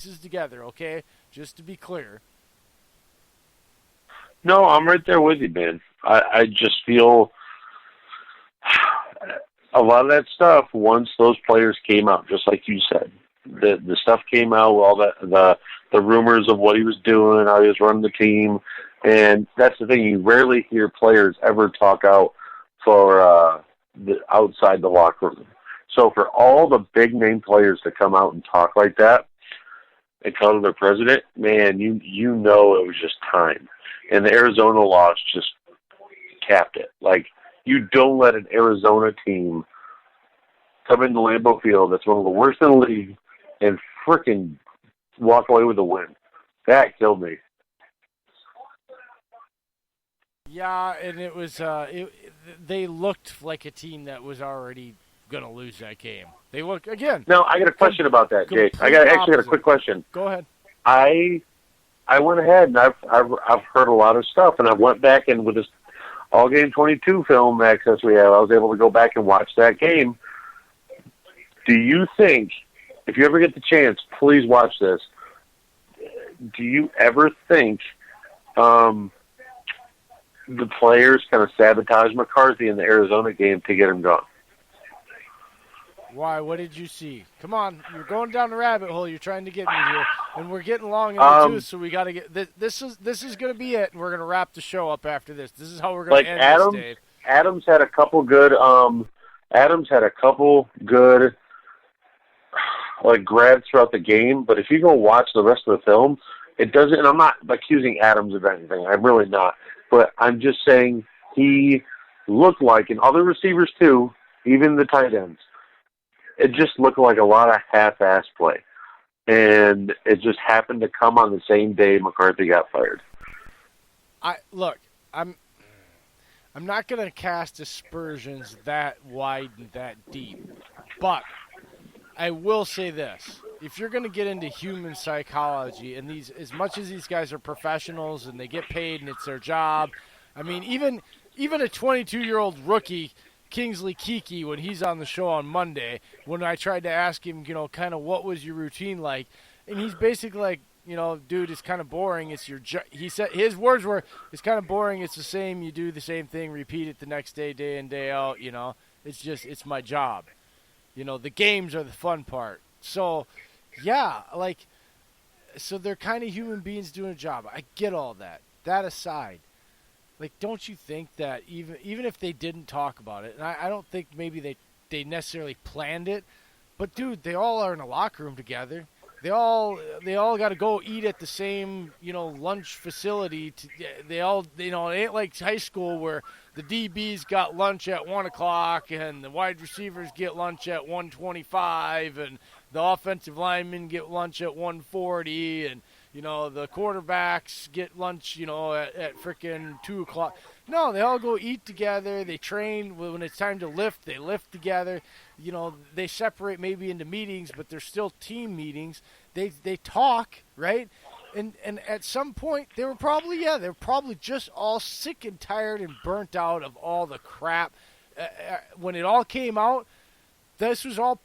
pieces together, okay? Just to be clear. No, I'm right there with you, man. I just feel a lot of that stuff once those players came out, just like you said. The stuff came out, all the rumors of what he was doing, how he was running the team, and that's the thing. You rarely hear players ever talk out for outside the locker room. So for all the big name players to come out and talk like that and come to their president, man, you know it was just time. And the Arizona loss just capped it. Like, you don't let an Arizona team come into Lambeau Field that's one of the worst in the league and freaking walk away with a win. That killed me. Yeah, and it was they looked like a team that was already going to lose that game. They look again. Now, I got a question about that, Jake. Actually got a quick question. Go ahead. I went ahead and I've heard a lot of stuff, and I went back and with this All Game 22 film access we have, I was able to go back and watch that game. Do you think, if you ever get the chance, please watch this. Do you ever think the players kind of sabotage McCarthy in the Arizona game to get him gone? Why? What did you see? Come on, you're going down the rabbit hole. You're trying to get me here, and we're getting long in the tooth. So we got to get this is going to be it, and we're going to wrap the show up after this. This is how we're going to end this, Dave. Adams had a couple good. Adams had a couple good like grabs throughout the game, but if you go watch the rest of the film, it doesn't. And I'm not accusing Adams of anything. I'm really not. But I'm just saying he looked like, and other receivers too, even the tight ends. It just looked like a lot of half-ass play. And it just happened to come on the same day McCarthy got fired. I'm not going to cast aspersions that wide and that deep. But I will say this. If you're going to get into human psychology, and these, as much as these guys are professionals and they get paid and it's their job, I mean, even a 22-year-old rookie, Kingsley Kiki, when he's on the show on Monday, when I tried to ask him, kind of what was your routine like, and he's basically like, dude, it's kind of boring. It's your he said his words were, it's kind of boring. It's the same. You do the same thing, repeat it the next day, day in, day out. It's my job. The games are the fun part. So, yeah, so they're kind of human beings doing a job. I get all that. That aside, don't you think that even if they didn't talk about it, and I don't think maybe they necessarily planned it, but dude, they all are in a locker room together. They all got to go eat at the same lunch facility. They all it ain't like high school where the DBs got lunch at 1:00 and the wide receivers get lunch at 1:25 and the offensive linemen get lunch at 1:40 and the quarterbacks get lunch, at frickin' 2:00. No, they all go eat together. They train. When it's time to lift, they lift together. They separate maybe into meetings, but they're still team meetings. They talk, right? And at some point, they were probably just all sick and tired and burnt out of all the crap. When it all came out, this was all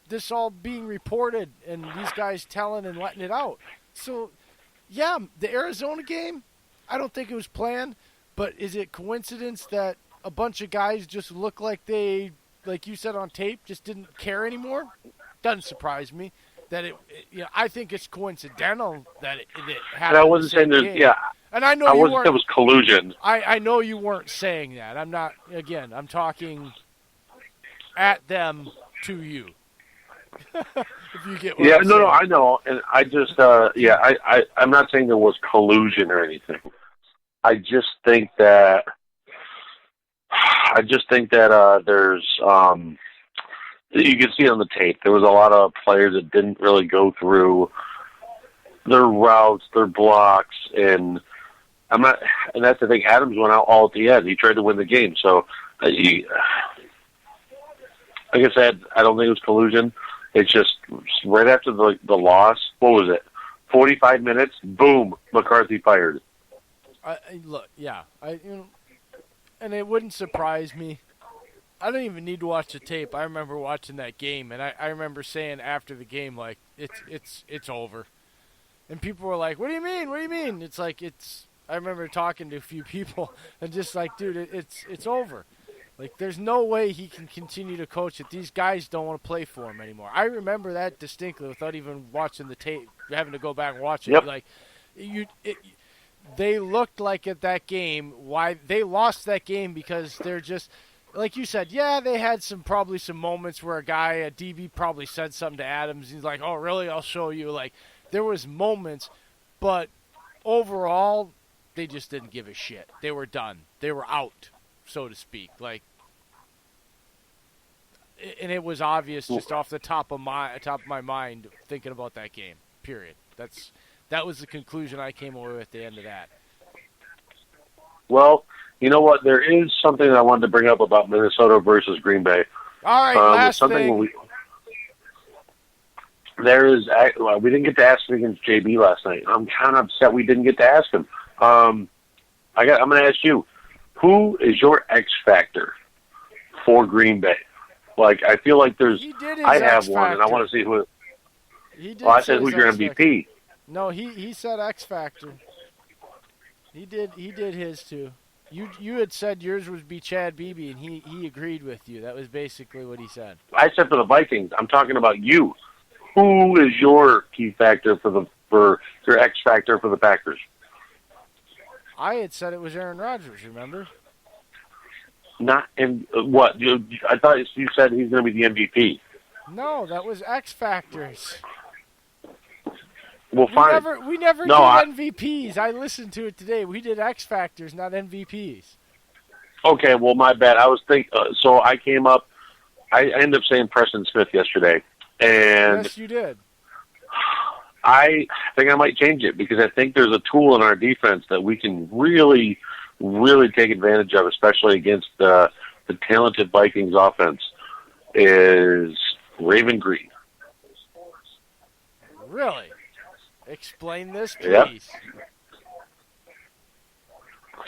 this all being reported and these guys telling and letting it out. So, yeah, the Arizona game, I don't think it was planned, but is it coincidence that a bunch of guys just look like they, like you said on tape, just didn't care anymore? Doesn't surprise me. That I think it's coincidental that it happened. And I wasn't saying there's, game. And I know I you wasn't weren't. There was collusion. I know you weren't saying that. I'm not. Again, I'm talking at them to you. If you get what I'm saying. No, I know, and I just, I'm not saying there was collusion or anything. I just think that there's, you can see on the tape, there was a lot of players that didn't really go through their routes, their blocks, and that's the thing. Adams went out all at the end. He tried to win the game, so like I said, I don't think it was collusion. It's just right after the loss. What was it? 45 minutes. Boom. McCarthy fired. And it wouldn't surprise me I don't even need to watch the tape. I remember watching that game, and I remember saying after the game, like, it's over. And people were like, "What do you mean? What do you mean?" It's like it's. I remember talking to a few people and just like, dude, it's over. Like, there's no way he can continue to coach it. These guys don't want to play for him anymore. I remember that distinctly without even watching the tape, having to go back and watch it. Yep. Like, they looked like at that game why they lost that game because they're just like you said. Yeah, they had probably some moments where a DB probably said something to Adams. He's like, "Oh, really? I'll show you." Like, there was moments, but overall, they just didn't give a shit. They were done. They were out, so to speak. Like, and it was obvious just off the top of my mind thinking about that game. Period. That was the conclusion I came away with at the end of that. Well, you know what? There is something I wanted to bring up about Minnesota versus Green Bay. All right, last thing. We didn't get to ask him against JB last night. I'm kind of upset we didn't get to ask him. I'm going to ask you, who is your X factor for Green Bay? Like, I feel like I have one, and I want to see who. I said who's your MVP. No, he said X factor. He did his too. You had said yours would be Chad Beebe, and he agreed with you. That was basically what he said. I said for the Vikings. I'm talking about you. Who is your key factor for your X factor for the Packers? I had said it was Aaron Rodgers. Remember? Not in what? I thought you said he's going to be the MVP. No, that was X factors. Well, fine. We never did MVPs. I listened to it today. We did X factors, not MVPs. Okay, well, my bad. I was so I came up. I ended up saying Preston Smith yesterday, and yes, you did. I think I might change it because I think there's a tool in our defense that we can really, really take advantage of, especially against the talented Vikings offense. Is Raven Green. Really? Explain this, please. Yep.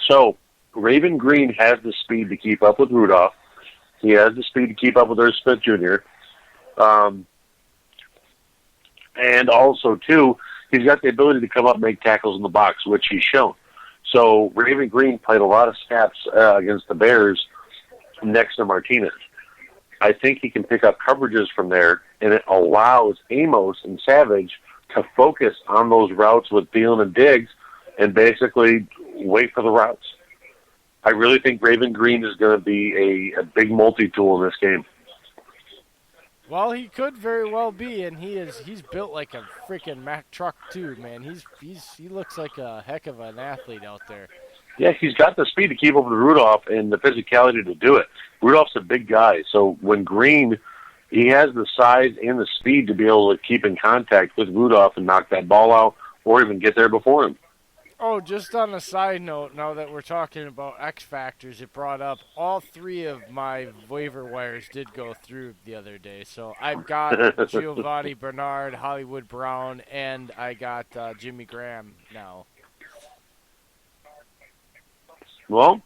So, Raven Green has the speed to keep up with Rudolph. He has the speed to keep up with Irv Smith Jr. And also, too, he's got the ability to come up and make tackles in the box, which he's shown. So, Raven Green played a lot of snaps against the Bears next to Martinez. I think he can pick up coverages from there, and it allows Amos and Savage to focus on those routes with Thielen and Diggs and basically wait for the routes. I really think Raven Green is going to be a big multi-tool in this game. Well, he could very well be, and he's built like a freaking Mack truck too, man. He looks like a heck of an athlete out there. Yeah, he's got the speed to keep up with Rudolph and the physicality to do it. Rudolph's a big guy, so when Green, he has the size and the speed to be able to keep in contact with Rudolph and knock that ball out or even get there before him. Oh, just on a side note, now that we're talking about X Factors, it brought up all three of my waiver wires did go through the other day. So I've got Giovanni Bernard, Hollywood Brown, and I got Jimmy Graham now. Well,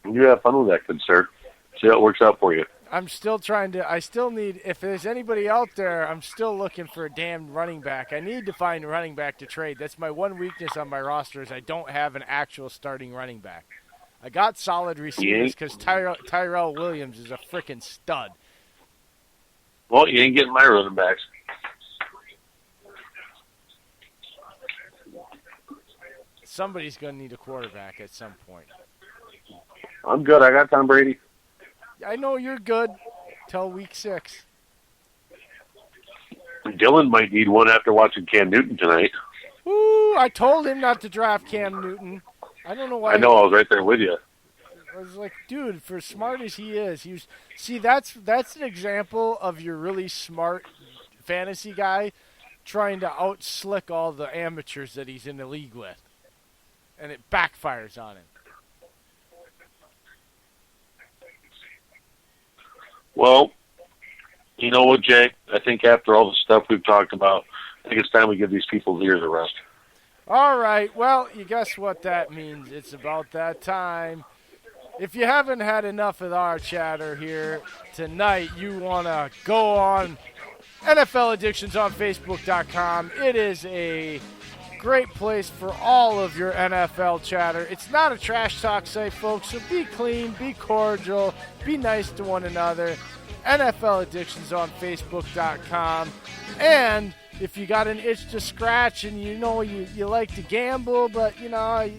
you have fun with that, good sir. See how it works out for you. I'm still I still need, if there's anybody out there, I'm still looking for a damn running back. I need to find a running back to trade. That's my one weakness on my roster is I don't have an actual starting running back. I got solid receivers because Tyrell Williams is a freaking stud. Well, you ain't getting my running backs. Somebody's going to need a quarterback at some point. I'm good. I got Tom Brady. I know you're good till week 6. Dylan might need one after watching Cam Newton tonight. Ooh, I told him not to draft Cam Newton. I don't know why. I know. I was right there with you. I was like, dude, for as smart as he is, see, that's an example of your really smart fantasy guy trying to out-slick all the amateurs that he's in the league with. And it backfires on him. Well, you know what, Jay? I think after all the stuff we've talked about, I think it's time we give these people's ears a rest. All right. Well, you guess what that means. It's about that time. if you haven't had enough of our chatter here tonight, you want to go on NFL Addictions on Facebook.com. It is a great place for all of your NFL chatter. It's not a trash talk site, folks, so be clean, be cordial, be nice to one another. NFL Addictions on Facebook.com. And if you got an itch to scratch and you know you like to gamble, but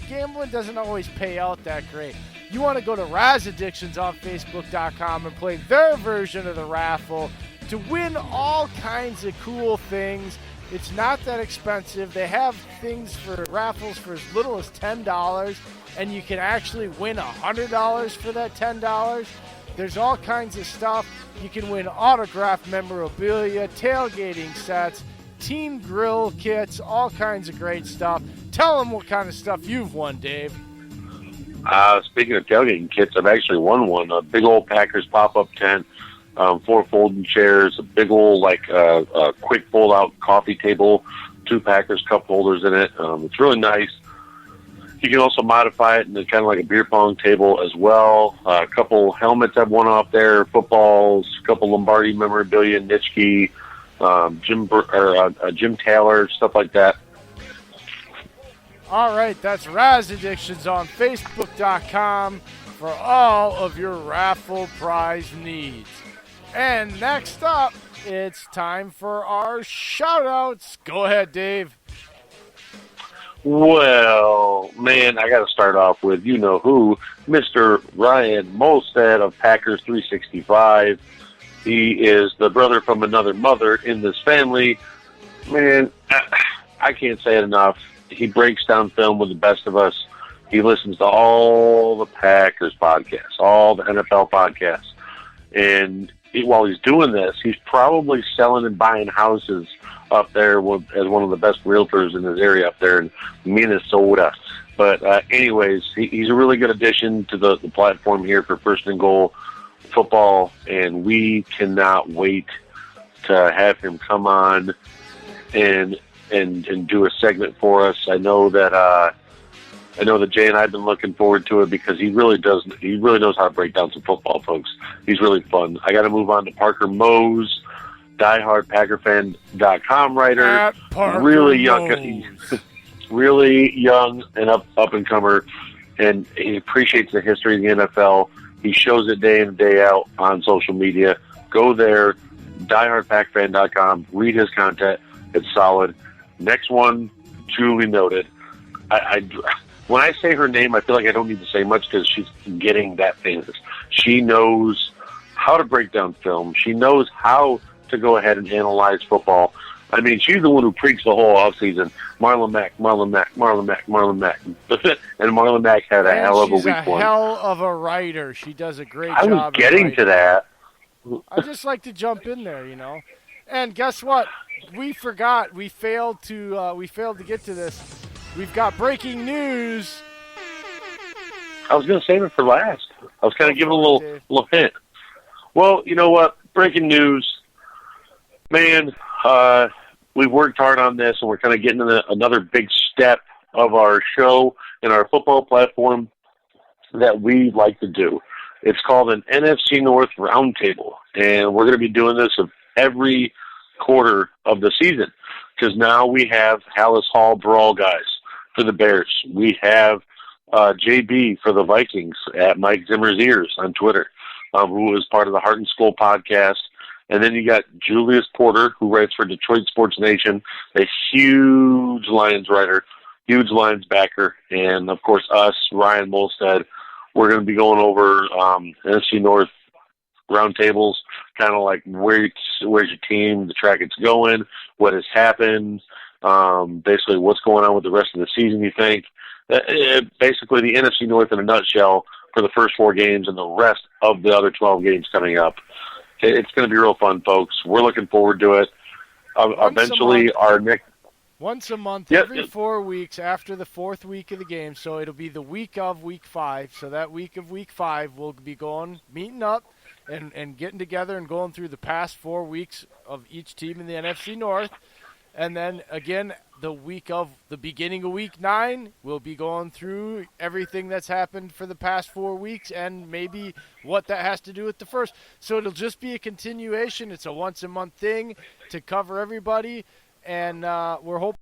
gambling doesn't always pay out that great, you want to go to Raz Addictions on Facebook.com and play their version of the raffle to win all kinds of cool things. It's not that expensive. They have things for raffles for as little as $10, and you can actually win $100 for that $10. There's all kinds of stuff. You can win autographed memorabilia, tailgating sets, team grill kits, all kinds of great stuff. Tell them what kind of stuff you've won, Dave. Speaking of tailgating kits, I've actually won one. A big old Packers pop-up tent, 4 folding chairs, a big old quick fold-out coffee table, 2 Packers cup holders in it. It's really nice. You can also modify it into kind of like a beer pong table as well. A couple helmets I've won off there, footballs, a couple Lombardi memorabilia, Nitschke, Jim Taylor, stuff like that. All right, that's Raz Addictions on Facebook.com for all of your raffle prize needs. And next up, it's time for our shout-outs. Go ahead, Dave. Well, man, I got to start off with you-know-who, Mr. Ryan Molstead of Packers 365. He is the brother from another mother in this family. Man, I can't say it enough. He breaks down film with the best of us. He listens to all the Packers podcasts, all the NFL podcasts. And while he's doing this, he's probably selling and buying houses up there as one of the best realtors in this area up there in Minnesota. But anyways, he's a really good addition to the platform here for First and Goal football, and we cannot wait to have him come on and do a segment for us. I know that Jay and I have been looking forward to it because he really knows how to break down some football, folks. He's really fun. I got to move on to Parker Mose, diehardpackerfan.com writer, really young and up and comer, and he appreciates the history of the NFL. He shows it day in and day out on social media. Go there, diehardpackerfan.com, read his content. It's solid. Next one, duly noted. When I say her name, I feel like I don't need to say much because she's getting that famous. She knows how to break down film. She knows how to go ahead and analyze football. I mean, she's the one who preached the whole offseason. Marlon Mack. And Marlon Mack had a hell of a week one. She's a hell of a writer. She does a great job. I was getting to that. I just like to jump in there, And guess what? We forgot. We failed to get to this. We've got breaking news. I was going to save it for last. I was kind of giving a little hint. Well, you know what? Breaking news. Man, we've worked hard on this, and we're kind of getting to another big step of our show and our football platform that we like to do. It's called an NFC North Roundtable, and we're going to be doing this every quarter of the season because now we have Hallis Hall Brawl guys for the Bears. We have JB for the Vikings at Mike Zimmer's Ears on Twitter, who is part of the Heart and Skull podcast. And then you got Julius Porter, who writes for Detroit Sports Nation, a huge Lions writer, huge Lions backer. And, of course, us, Ryan Molstead, we're going to be going over NFC North roundtables, kind of like where's your team, the track it's going, what has happened, basically what's going on with the rest of the season, you think. Basically the NFC North in a nutshell for the first 4 games and the rest of the other 12 games coming up. It's going to be real fun, folks. We're looking forward to it. Eventually, our next... Once a month, every 4 weeks after the 4th week of the game. So it'll be the week of week 5. So that week of week 5, we'll be meeting up and getting together and going through the past 4 weeks of each team in the NFC North. And then again, the beginning of week 9, we'll be going through everything that's happened for the past 4 weeks and maybe what that has to do with the first. So it'll just be a continuation. It's a once a month thing to cover everybody, and we're hoping